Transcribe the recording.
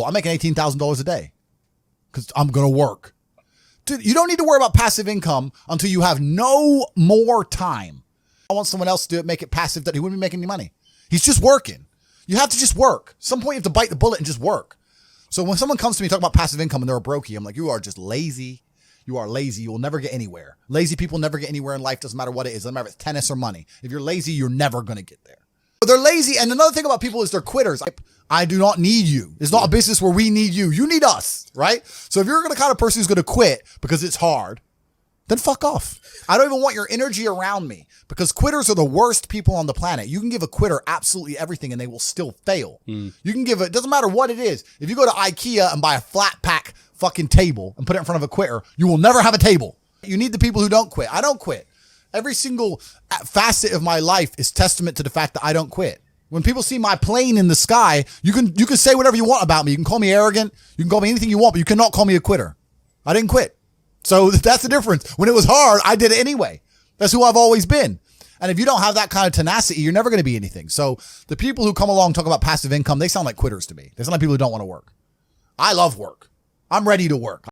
I'm making $18,000 a day because I'm going to work. Dude, you don't need to worry about passive income until you have no more time. I want someone else to do it, make it passive, that he wouldn't be making any money. He's just working. You have to just work. At some point you have to bite the bullet and just work. So when someone comes to me talking about passive income and they're a brokey, I'm like, you are just lazy. You are lazy. You will never get anywhere. Lazy people never get anywhere in life. Doesn't matter what it is. Doesn't matter if it's tennis or money. If you're lazy, you're never going to get there. But they're lazy. And another thing about people is they're quitters. I do not need you. It's not a business where we need you. You need us, right? So if you're the kind of person who's going to quit because it's hard, then fuck off. I don't even want your energy around me because quitters are the worst people on the planet. You can give a quitter absolutely everything and they will still fail. You can give it, doesn't matter what it is. If you go to IKEA and buy a flat pack fucking table and put it in front of a quitter, you will never have a table. You need the people who don't quit. I don't quit. Every single facet of my life is testament to the fact that I don't quit. When people see my plane in the sky, you can say whatever you want about me. You can call me arrogant. You can call me anything you want, but you cannot call me a quitter. I didn't quit. So that's the difference. When it was hard, I did it anyway. That's who I've always been. And if you don't have that kind of tenacity, you're never going to be anything. So the people who come along and talk about passive income, they sound like quitters to me. They sound like people who don't want to work. I love work. I'm ready to work.